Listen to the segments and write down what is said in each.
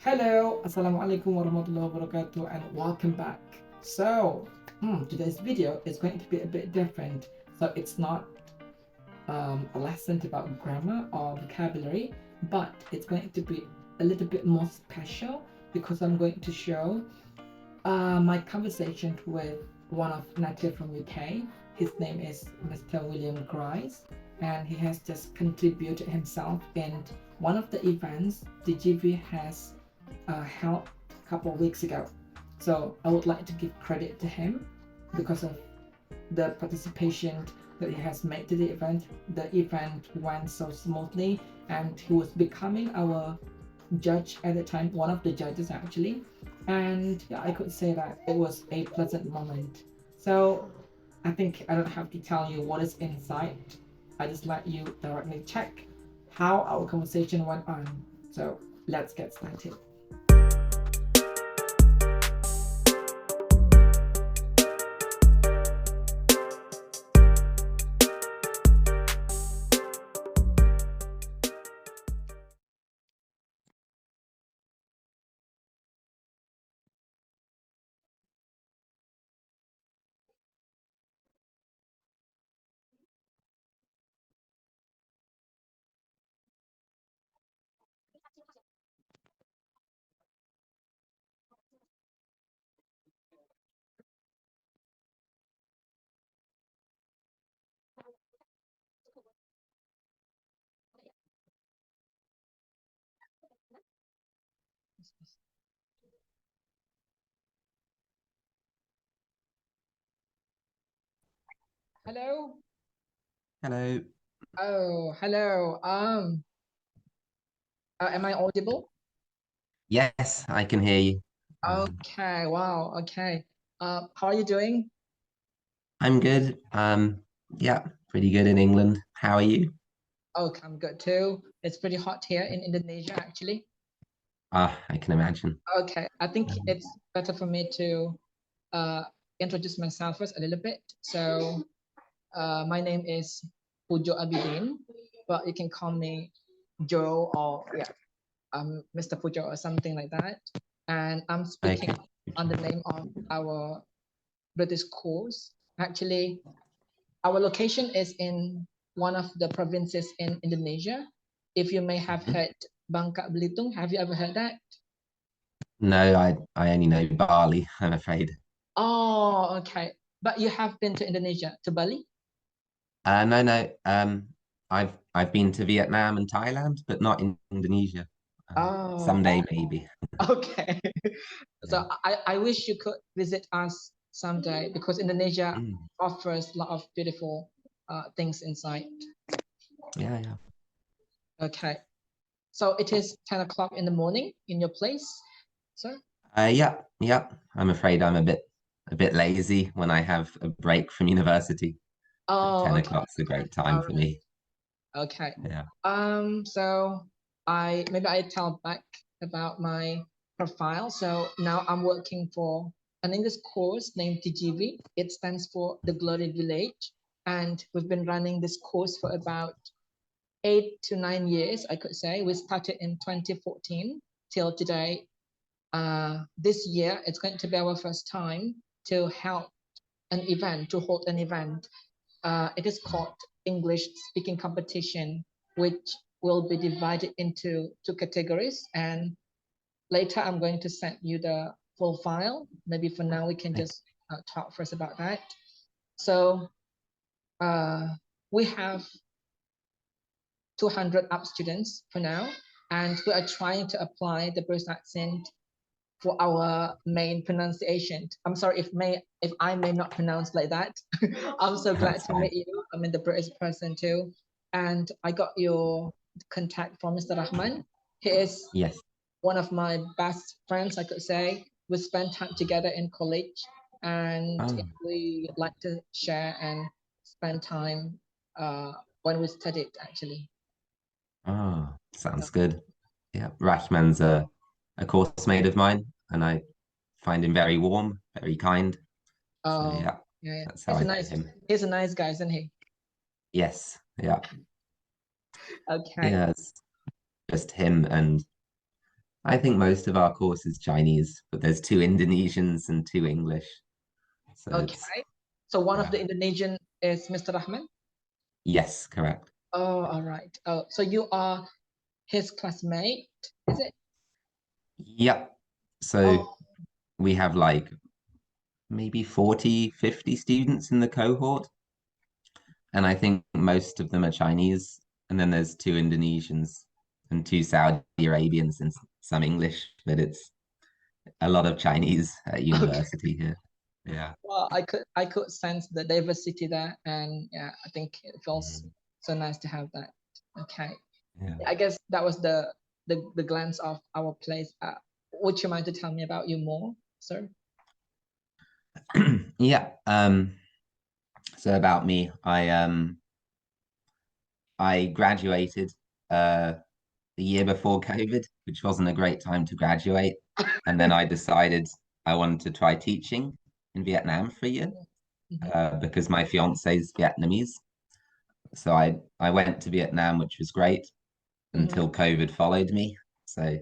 Hello, Assalamualaikum warahmatullahi wabarakatuh, and welcome back. So, today's video is going to be a bit different. So it's not a lesson about grammar or vocabulary, but it's going to be a little bit more special because I'm going to show my conversation with one of native from UK. His name is Mr. William Grice, and he has just contributed himself in one of the events the GV has held a couple of weeks ago. So I would like to give credit to him because of the participation that he has made to the event. The event went so smoothly, and he was becoming our judge at the time, one of the judges actually. And yeah, I could say that it was a pleasant moment. So I think I don't have to tell you what is inside. I just let you directly check how our conversation went on. So let's get started. Hello. Hello. Oh, hello. Am I audible? Yes, I can hear you. Okay. Wow. Okay. How are you doing? I'm good. Yeah, pretty good in England. How are you? Okay, I'm good too. It's pretty hot here in Indonesia, actually. I can imagine. Okay, I think Um, it's better for me to uh, introduce myself first a little bit. So, my name is Pujo Abidin, but you can call me Joe or yeah, Mr. Pujo or something like that. And I'm speaking okay. on the name of our British course. Actually, our location is in one of the provinces in Indonesia. If you may have Mhm. heard Bangka Belitung, have you ever heard that? No, I only know Bali, I'm afraid. Oh, okay. But you have been to Indonesia, to Bali? No, no. I've been to Vietnam and Thailand, but not in Indonesia. Oh, Someday maybe. okay. Yeah. So I wish you could visit us someday because Indonesia Mm. offers a lot of beautiful things inside. Yeah, yeah. Okay. So it is 10 o'clock in the morning in your place, sir? Yeah, yeah. I'm afraid I'm a bit lazy when I have a break from university. But Oh, 10 okay. o'clock's a great time All for right. me. Okay. Yeah. So I tell back about my profile. So now I'm working for an English course named TGV. It stands for the Glory Village, and we've been running this course for about 8 to 9 years, I could say. We started in 2014 till today. This year, it's going to be our first time to help to hold an event. It is called English speaking competition, which will be divided into two categories. And later, I'm going to send you the full file. Maybe for now, we can just talk first about that. So uh, we have 200 up students for now, and we are trying to apply the British accent for our main pronunciation. I'm sorry if I may not pronounce like that. I'm so glad That's to fine. meet you. I'm in the British person too. And I got your contact from Mr. Rahman. He is Yes. one of my best friends, I could say. We spent time together in college and Oh, we like to share and spend time when we studied actually. sounds good. Yeah, Rahman's a course mate of mine, and I find him very warm, very kind. So Oh, yeah, yeah, yeah. that's how I know him. He's a nice guy, isn't he? Yes, yeah, Okay. yeah. It's just him and I think most of our course is Chinese, but there's two Indonesians and two English. So it's, Okay. So one of yeah. the Indonesian is Mr. Rahman? Yes, correct. Oh, all right. Oh, so you are his classmate, is it? Yep. So Oh, we have like maybe 40, 50 students in the cohort. And I think most of them are Chinese. And then there's two Indonesians and two Saudi Arabians and some English, but it's a lot of Chinese at okay. university here. Yeah. Well, I could sense the diversity there, and yeah, I think it feels Mhm. so nice to have that. Okay. Yeah. I guess that was the glance of our place. Would you mind to tell me about you more, sir? Yeah. So about me, I graduated the year before COVID, which wasn't a great time to graduate. And then I decided I wanted to try teaching in Vietnam for a year Mhm, because my fiance is Vietnamese. So I went to Vietnam, which was great mhm. until COVID followed me. So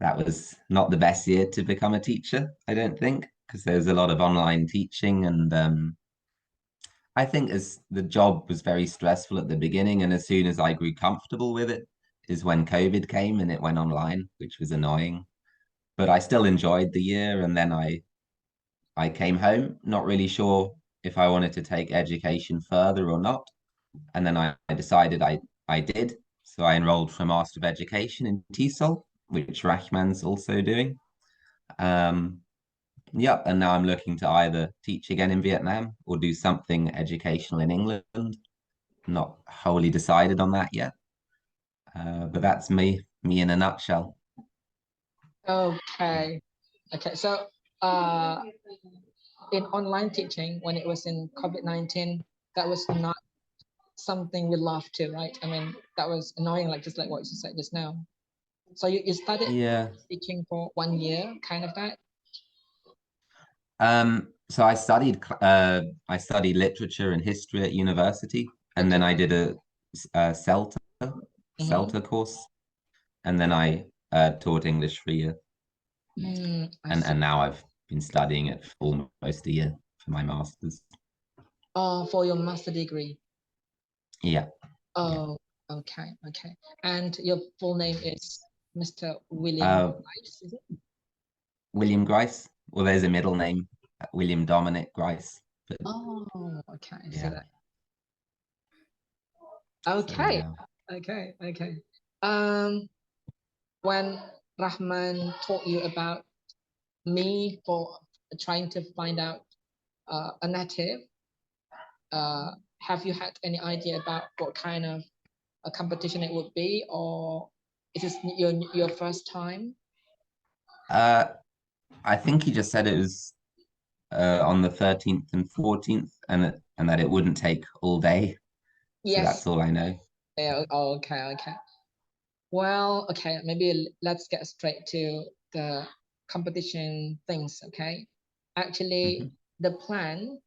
that was not the best year to become a teacher, I don't think, because there was a lot of online teaching and I think as the job was very stressful at the beginning, and as soon as I grew comfortable with it, is when COVID came and it went online, which was annoying. But I still enjoyed the year, and then I came home, not really sure if I wanted to take education further or not. And then I decided I did. So I enrolled for a Master of Education in TESOL, which Rahman's also doing. Um, Yep, and now I'm looking to either teach again in Vietnam or do something educational in England. Not wholly decided on that yet, but that's me in a nutshell. Okay. Okay. So, uh, in online teaching, when it was in COVID-19, that was not something we loved to, right? I mean, that was annoying, like just like what you said just now. So you started Yeah. teaching for 1 year, kind of that. So I studied literature and history at university, and then Okay. I did a Mm-hmm. CELTA course, and then I taught English for a year, I and see. now I've been studying it for almost a year for my master's. Oh, for your master degree. Yeah, yeah. Oh, okay, okay. And your full name is Mr. William Uh, Grice, is it? William Grice. Well, there's a middle name, William Dominic Grice. But Oh, okay, I see yeah, that. so Okay, yeah. okay, okay. Um, when Rahman told you about me for trying to find out a native, have you had any idea about what kind of a competition it would be, or is this your first time? Uh, I think he just said it was on the 13th and 14th, and that it wouldn't take all day. So Yes. that's all I know. Yeah, oh, okay, okay. Well, okay, maybe let's get straight to the competition things, okay? Actually, Hmm. the plan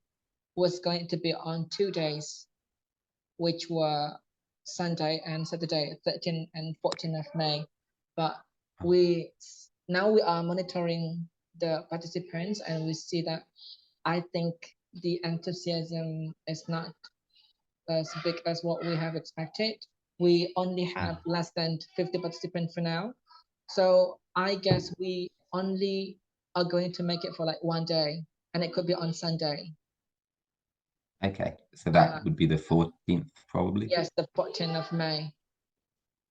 was going to be on 2 days, which were Sunday and Saturday, 13 and 14 of May. But we now we are monitoring the participants and we see that I think the enthusiasm is not as big as what we have expected. We only have less than 50 participants for now. So I guess we only are going to make it for like 1 day and it could be on Sunday. Okay, so Uh, that would be the 14th probably. yes, the 14th of May.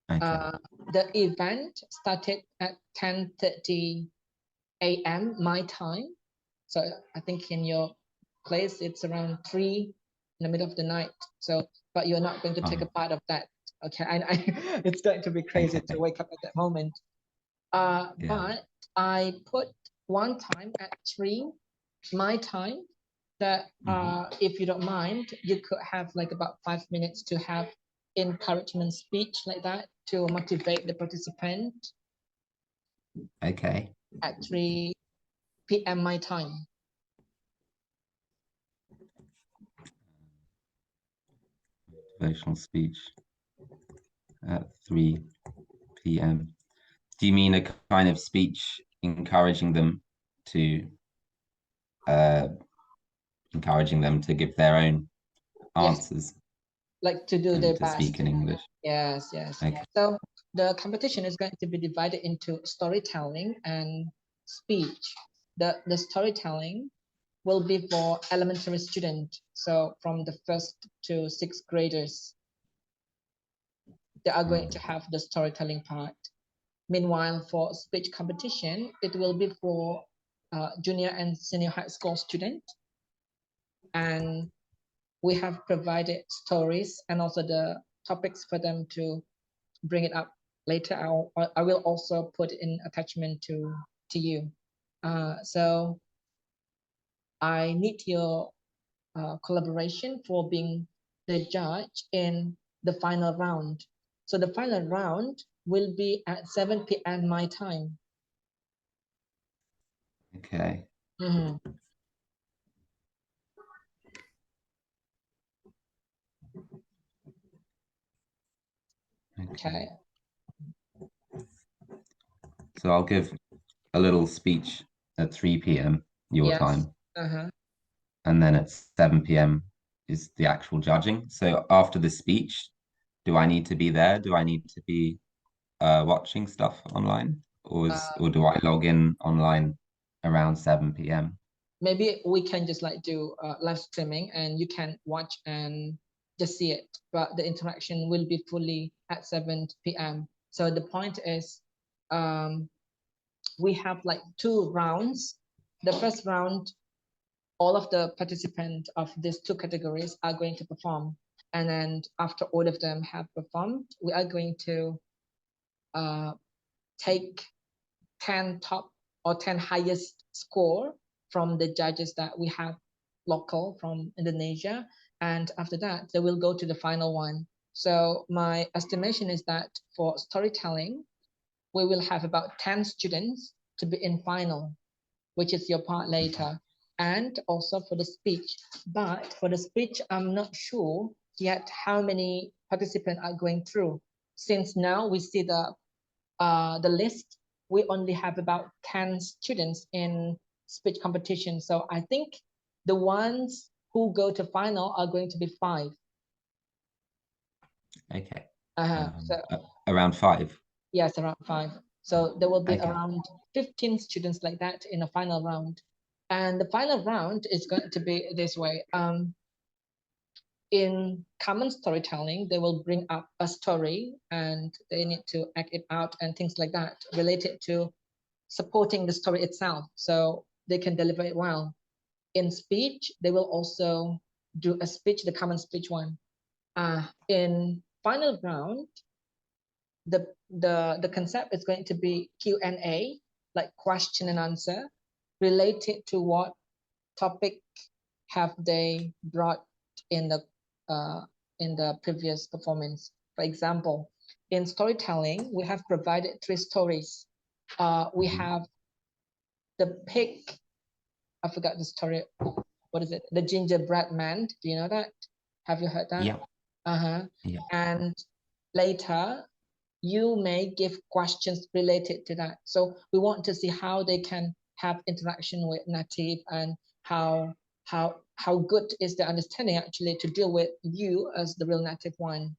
Okay. Uh, the event started at 10:30 a.m. my time. So I think in your place it's around 3 in the middle of the night. So, but you're not going to take a Oh, part of that. Okay, it's going to be crazy to okay. wake up at that moment. Yeah. But I put one time at 3 my time that Hmm. if you don't mind, you could have like about 5 minutes to have encouragement speech like that to motivate the participant Okay. at 3 p.m. my time. Motivational speech at 3 p.m. Do you mean a kind of speech encouraging them to uh give their own Yes, answers like to do and their to speak best. in English? Yes, yes. Okay. So the competition is going to be divided into storytelling and speech. The storytelling will be for elementary students. So from the first to sixth graders, they are going to have the storytelling part. Meanwhile, for speech competition, it will be for junior and senior high school students. And we have provided stories and also the topics for them to bring it up later. I will also put in attachment to you. So I need your collaboration for being the judge in the final round. So the final round will be at 7 p.m. my time. Okay. Mhm. Okay. So I'll give a little speech at 3 p.m. your Yes. time, Uh-huh. and then at 7 p.m. is the actual judging. So after the speech, do I need to be there? Do I need to be watching stuff online, Uh, or do I log in online around 7 p.m.? Maybe we can just like do live streaming and you can watch and just see it, but the interaction will be fully at 7 p.m. So the point is, um, we have like two rounds. The first round, all of the participants of these two categories are going to perform. And then after all of them have performed, we are going to uh, take 10 top or 10 highest score from the judges that we have local from Indonesia. And after that, they will go to the final one. So my estimation is that for storytelling, we will have about 10 students to be in final, which is your part later. And also for the speech. But for the speech, I'm not sure yet how many participants are going through. Since now we see the list, we only have about 10 students in speech competition. So I think the ones who go to final are going to be five. Okay. So Around 5. yes, around five. So there will be Okay. around 15 students like that in a final round. And the final round is going to be this way. In common storytelling, they will bring up a story and they need to act it out and things like that related to supporting the story itself. So they can deliver it well. In speech, they will also do a speech, the common speech one. In final round, the concept is going to be Q&A, like question and answer, related to what topic have they brought in the uh, previous performance. For example, in storytelling, we have provided three stories. We have the pig. I forgot the story. What is it? The gingerbread man. Do you know that? Have you heard that? Yeah. Uh-huh. Yeah. And later, you may give questions related to that. So we want to see how they can have interaction with native and how good is the understanding actually to deal with you as the real native one.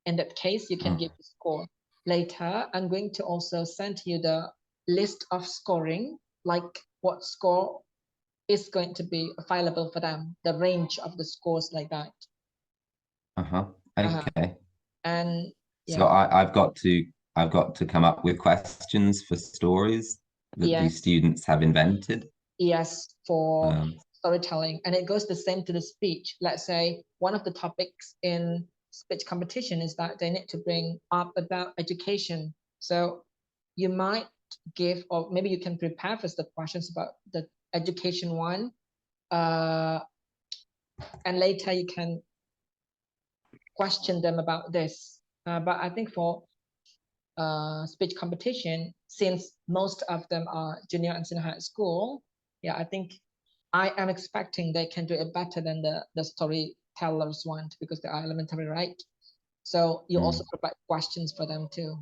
In that case, you can give the score. Later, I'm going to also send you the list of scoring, like what score is going to be available for them, the range of the scores like that. Uh-huh. Uh-huh. Okay. And So yeah, I've got to come up with questions for stories that these yes, students have invented. yes, for Um, storytelling. And it goes the same to the speech. Let's say one of the topics in speech competition is that they need to bring up about education. So you might give, or maybe you can prepare for the questions about the education one. Uh, and later you can question them about this. But I think for speech competition, since most of them are junior and senior high school, yeah, I think I am expecting they can do it better than the storytellers one because they are elementary, right? So you also provide questions for them too.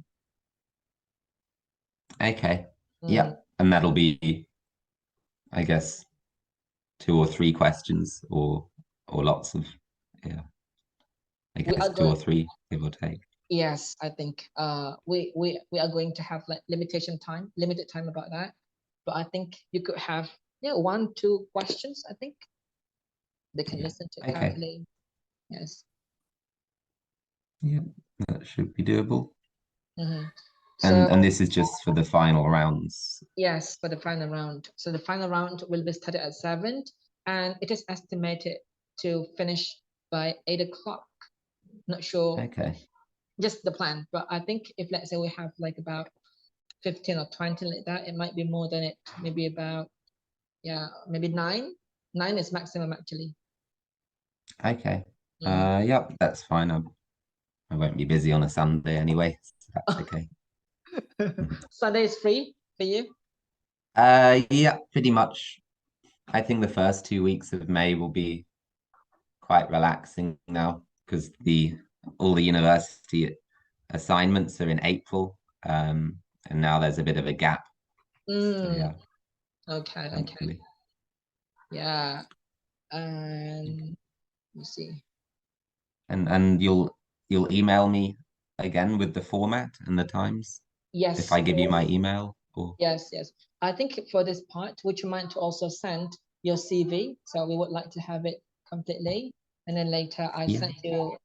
Okay. Mm. Yep. And that'll be, I guess, 2 or 3 questions or lots of, yeah, I We guess are two going. or three, give or take. Yes, I think we are going to have like limited time about that. But I think you could have, yeah, 1, 2 questions. I think they can Yeah. listen to it Okay. carefully. Yes. Yeah, that should be doable. Hmm. And So this is just for the final rounds. yes, for the final round. So the final round will be started at 7, and it is estimated to finish by 8 o'clock. Not sure, Okay. just the plan. But I think if let's say we have like about 15 or 20 like that, it might be more than it. Maybe about, yeah, maybe 9. 9 is maximum actually. Okay. Mm. Yep, that's fine. I won't be busy on a Sunday anyway, so that's okay. Sunday is free for you? Yeah, pretty much. I think the first 2 weeks of May will be quite relaxing now because the all the university assignments are in April. And now there's a bit of a gap. So Mm. yeah, Okay, okay. thankfully. Yeah. And let me see. And you'll email me again with the format and the times if Yes, I give you my email or yes, yes. I think for this part, would you mind to also send your CV? So we would like to have it completely. And then later I yeah. send you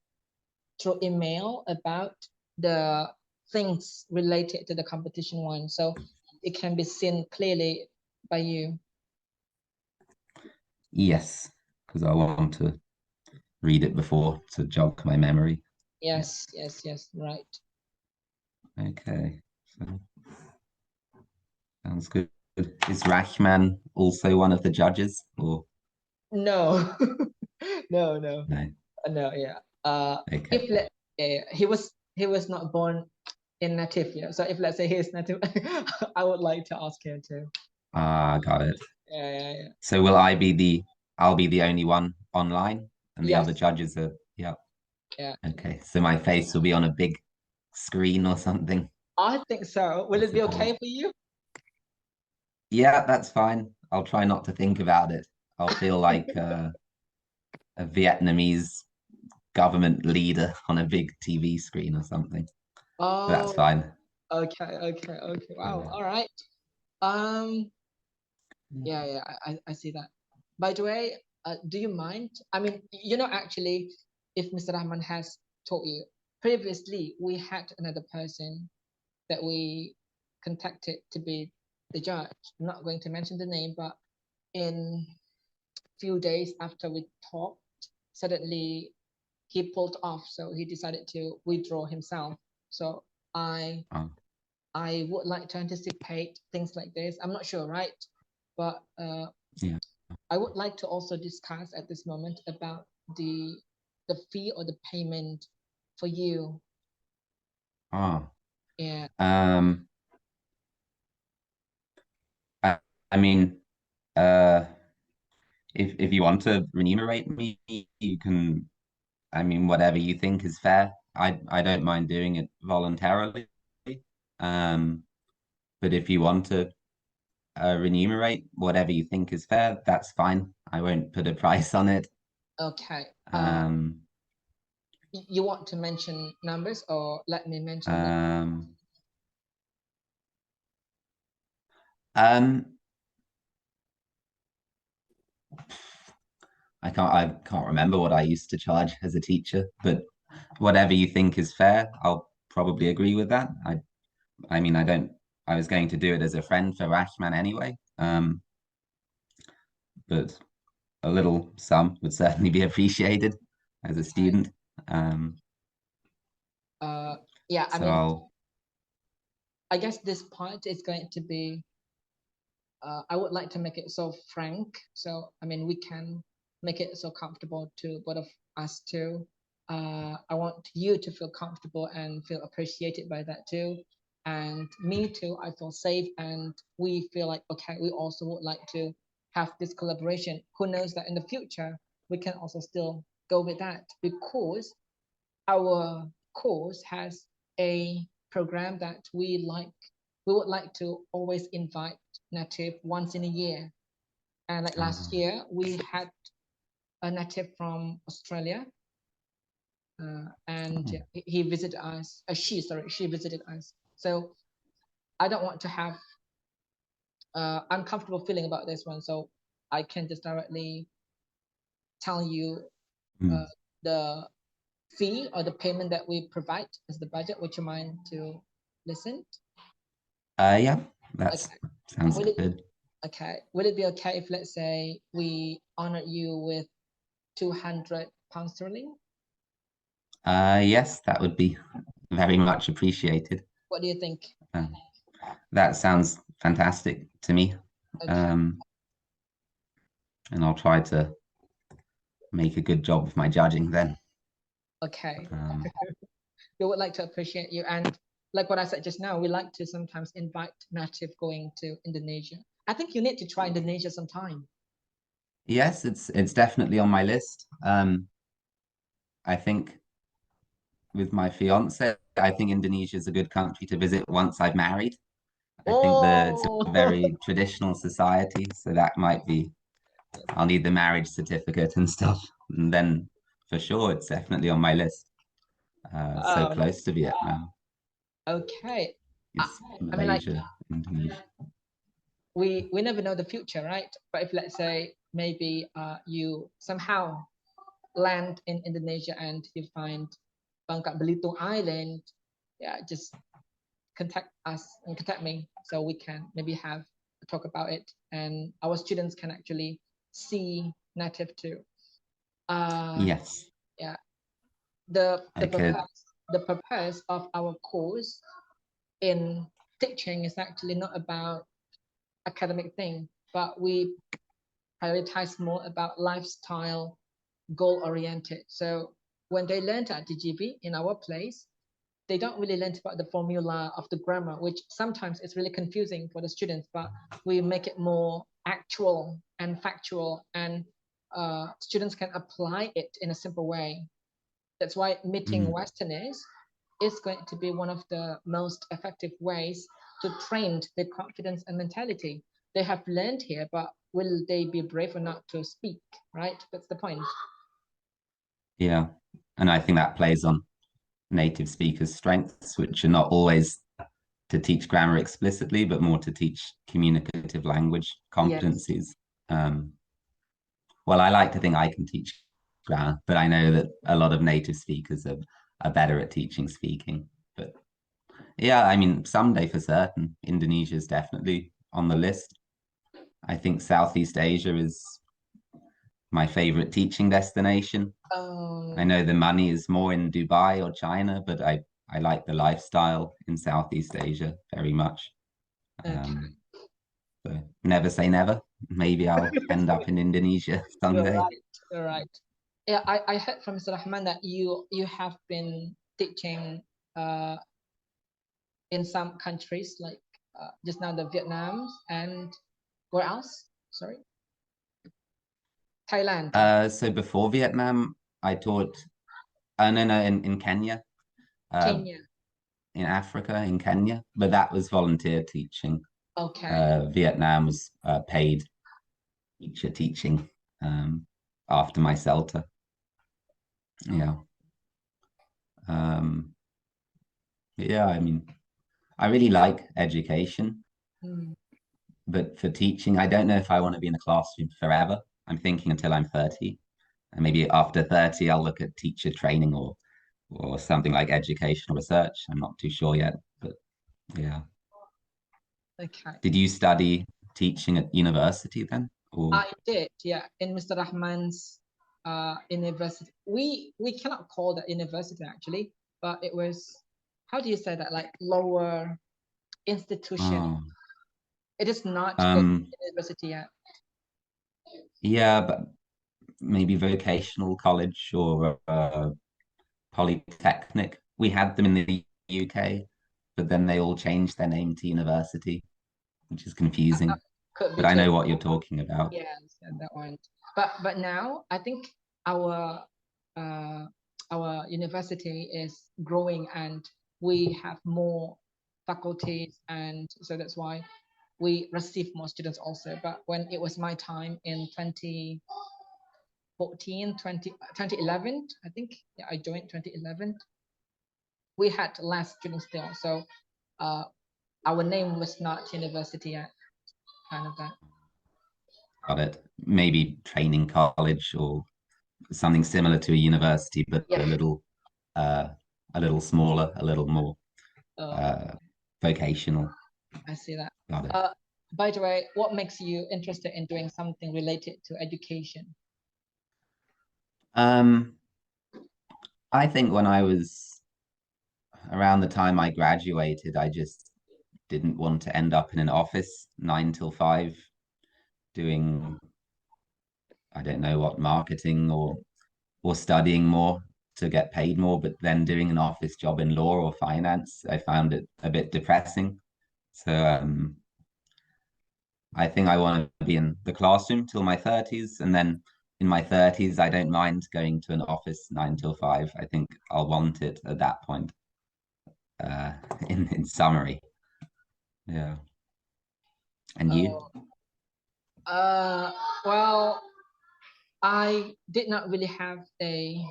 through email about the things related to the competition one. So it can be seen clearly by you. Yes, because I want to read it before to jog my memory. Yeah. Yes, yes, yes, right. Okay. So sounds good. Is Rahman also one of the judges or No, no, no, no? no, yeah. Okay. If he was not born in native, yeah. So if let's say he is native, I would like to ask him to. Ah, got it. Yeah, yeah, yeah. So I'll be the only one online and the other Yes, judges are, yeah. yeah. Okay. So my face will be on a big screen or something. I think so. Will I it be suppose. okay for you? Yeah, that's fine. I'll try not to think about it. I'll feel like a Vietnamese government leader on a big TV screen or something. But that's Oh, fine. okay, okay, okay. Wow. Yeah. All right. Um, yeah, yeah, I see that. By the way, do you mind? I mean, actually, if Mr. Rahman has told you previously, we had another person that we contacted to be the judge. I'm not going to mention the name, but in few days after we talked, suddenly he pulled off. So he decided to withdraw himself. So I Oh, I would like to anticipate things like this. I'm not sure, right? But yeah. I would like to also discuss at this moment about the fee or the payment for you. Oh. Yeah. Um, I, I mean, uh, if you want to remunerate me, you can. I mean, whatever you think is fair. I don't mind doing it voluntarily. Um, but if you want to remunerate whatever you think is fair, that's fine. I won't put a price on it. Okay. Um, You want to mention numbers or let me mention them? um, um, I can't remember what I used to charge as a teacher, but whatever you think is fair, I'll probably agree with that. I mean, I was going to do it as a friend for Rahman anyway. But a little sum would certainly be appreciated as a Okay. student. Um, Uh, yeah, I so mean, I'll, I guess this part is going to be, I would like to make it so frank. So, I mean, we can make it so comfortable to both of us too. I want you to feel comfortable and feel appreciated by that too. And me too, I feel safe and we feel like, okay, we also would like to have this collaboration. Who knows that in the future, we can also still go with that because our course has a program that we like. we would like to always invite native once in a year. And like last year, we had a native from Australia, and he visited us. She visited us. So I don't want to have uncomfortable feeling about this one. So I can just directly tell you the fee or the payment that we provide as the budget. Would you mind to listen? Yeah, that Okay. sounds good. Okay. Would it be okay if, let's say, we honor you with £200 sterling? Yes, that would be very much appreciated. What do you think? That sounds fantastic to me. Okay. And I'll try to make a good job of my judging then. Okay. We would like to appreciate you. And like what I said just now, we like to sometimes invite native going to Indonesia. I think you need to try Indonesia sometime. Yes, it's definitely on my list. I think with my fiance, I think Indonesia is a good country to visit once I've married. I think that it's a very traditional society, so that might be, I'll need the marriage certificate and stuff. And then for sure, it's definitely on my list. So close to Vietnam. Okay. It's I mean, like, Malaysia, Indonesia. we never know the future, right? But if, let's say, maybe you somehow land in Indonesia and you find Bangka Belitung Island, yeah, just contact us and contact me so we can maybe have a talk about it, and our students can actually see native too. Yes. Yeah. The purpose of our course in teaching is actually not about academic thing, but we prioritize more about lifestyle, goal oriented. So when they learn at DGB in our place, they don't really learn about the formula of the grammar, which sometimes is really confusing for the students, but we make it more actual and factual, and students can apply it in a simple way. That's why meeting Westerners is going to be one of the most effective ways to train their confidence and mentality. They have learned here, but will they be brave enough to speak, right? That's the point. Yeah. And I think that plays on native speakers' strengths, which are not always to teach grammar explicitly, but more to teach communicative language competencies. Yes. Well, I like to think I can teach grammar, but I know that a lot of native speakers are better at teaching speaking. But yeah, I mean, someday for certain, Indonesia is definitely on the list. I think Southeast Asia is my favorite teaching destination. I know the money is more in Dubai or China, but I like the lifestyle in Southeast Asia very much. So never say never. Maybe I'll end up in Indonesia someday. You're right. Yeah, I heard from Mr. Rahman that you have been teaching in some countries, like just now the Vietnam, and where else? Sorry. Thailand. So before Vietnam, I taught no, in Kenya. Kenya. In Africa, in Kenya, but that was volunteer teaching. Okay. Vietnam was paid teacher teaching after my CELTA. Yeah. Yeah, I mean, I really like education, but for teaching, I don't know if I want to be in a classroom forever. I'm thinking until I'm 30. And maybe after 30, I'll look at teacher training or something like educational research. I'm not too sure yet, but yeah. Okay. Did you study teaching at university then? Or? I did, yeah, in Mr. Rahman's university. We cannot call that university actually, but it was, how do you say that, like lower institution. Oh. It is not a university yet. Yeah, but maybe vocational college or polytechnic. We had them in the UK, but then they all changed their name to university, which is confusing. But I know what you're talking about. Yes, that one. But now I think our university is growing, and we have more faculties, and so that's why we receive more students also. But when it was my time in 2011, I think, yeah, I joined 2011, we had less students still. So uh, our name was not university yet, kind of that. Got it. Maybe training college or something similar to a university, but Yeah. a little smaller, a little more Uh, uh, vocational. I see that. Got it. By the way, what makes you interested in doing something related to education? Um, I think when I was around the time I graduated, I just didn't want to end up in an office 9 till 5 doing, I don't know what, marketing or studying more to get paid more, but then doing an office job in law or finance, I found it a bit depressing. So I think I want to be in the classroom till my 30s, and then in my 30s, I don't mind going to an office 9 till 5. I think I'll want it at that point. Uh, in summary, yeah. And you? Oh, well, I did not really have a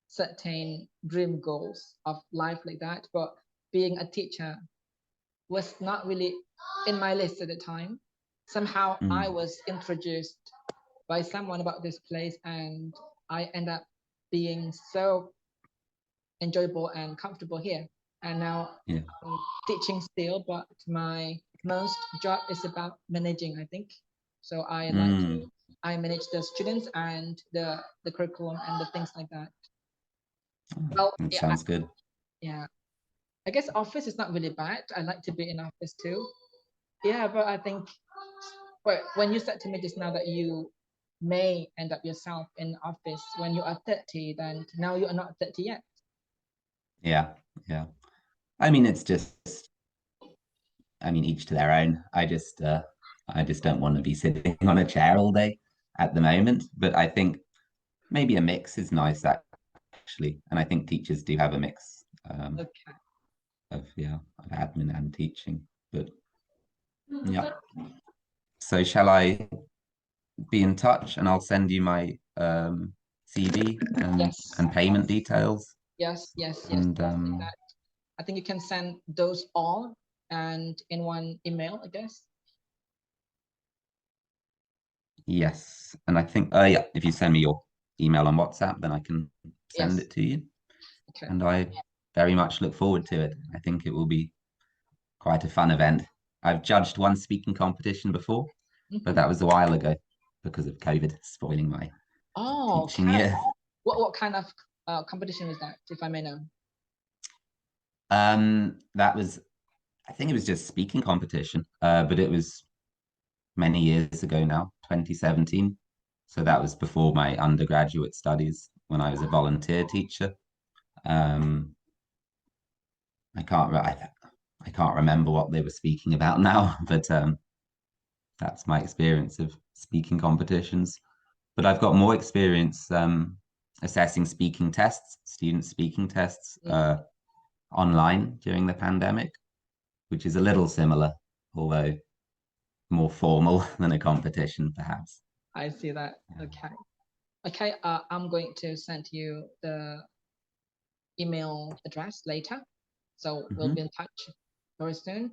certain dream goals of life like that, but being a teacher was not really in my list at the time. Somehow I Mm, was introduced by someone about this place, and I end up being so enjoyable and comfortable here. And now yeah. I'm teaching still, but my most job is about managing, I think. So Mm, I manage the students and the curriculum and the things like that. oh, Well, that yeah, sounds good. yeah. I guess office is not really bad. I like to be in office too. Yeah, but I think, well, when you said to me just now that you may end up yourself in office when you are 30, then now you are not 30 yet. Yeah, yeah. I mean, it's just, I mean, each to their own. I just don't want to be sitting on a chair all day at the moment. But I think maybe a mix is nice actually, and I think teachers do have a mix Okay. of yeah, of admin and teaching. But yeah. So shall I be in touch, and I'll send you my CV Yes. and payment details, Yes. Yes. Yes. and Let's do that. I think you can send those all and in one email, I guess. yes, and I think yeah, if you send me your email on WhatsApp, then I can send Yes. it to you. Okay. And I very much look forward to it. I think it will be quite a fun event. I've judged one speaking competition before, but Mhm. that was a while ago because of COVID spoiling my Oh, teaching okay. year. What kind of competition was that, if I may know? That was, I think it was just speaking competition, but it was many years ago now, 2017. So that was before my undergraduate studies when I was a volunteer teacher. Um, I can't I can't remember what they were speaking about now, but that's my experience of speaking competitions. But I've got more experience assessing speaking tests, student speaking tests Mm, online during the pandemic, which is a little similar, although more formal than a competition, perhaps. I see that. Okay. Okay. I'm going to send you the email address later. So we'll be Hmm. in touch very soon.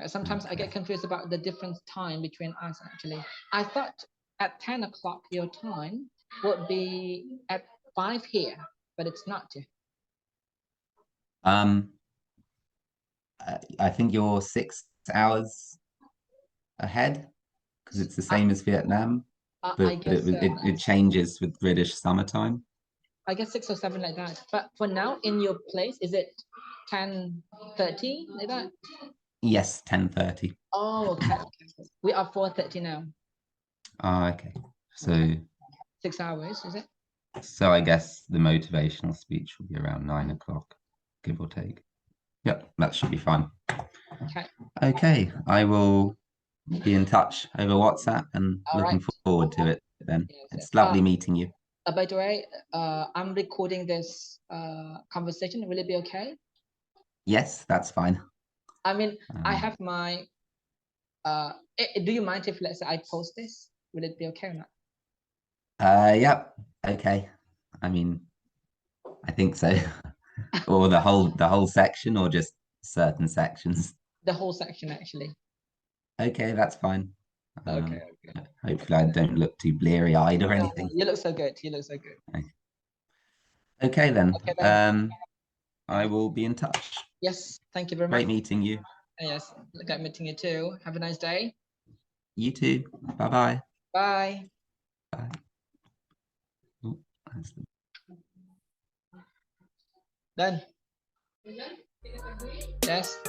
Sometimes I get Okay. confused about the different time between us, actually. I thought at 10 o'clock your time would be at 5 here, but it's not. Um, I think you're 6 hours ahead because it's the I, same as Vietnam, I but guess it changes with British summertime. I guess 6 or 7 like that. But for now, in your place, is it 10:30 like that? Yes, 10:30. Oh, okay, okay. We are 4:30 now. Ah, okay. Okay, So 6 hours, is it? so I guess the motivational speech will be around 9 o'clock, give or take. Yep, that should be fine. Okay. Okay, I will be in touch over WhatsApp and All right. looking forward to it then. Yes, yes. It's lovely meeting you. By the way, I'm recording this conversation. Will it be okay? Yes, that's fine. I mean, I Um, have my. Do you mind if, let's say, I post this? Will it be okay or not? yep. Okay. I mean, I think so. Or the whole section, or just certain sections. The whole section, actually. Okay, that's fine. Okay. Hopefully I don't look too bleary-eyed or No, anything. you look so good. You look so good. Okay then. Okay then. I will be in touch. Yes. Thank you very Great much. meeting you. Yes. Look at meeting you too. Have a nice day. You too. Bye-bye. Bye. Bye. Oh, that's the- Done. Yes.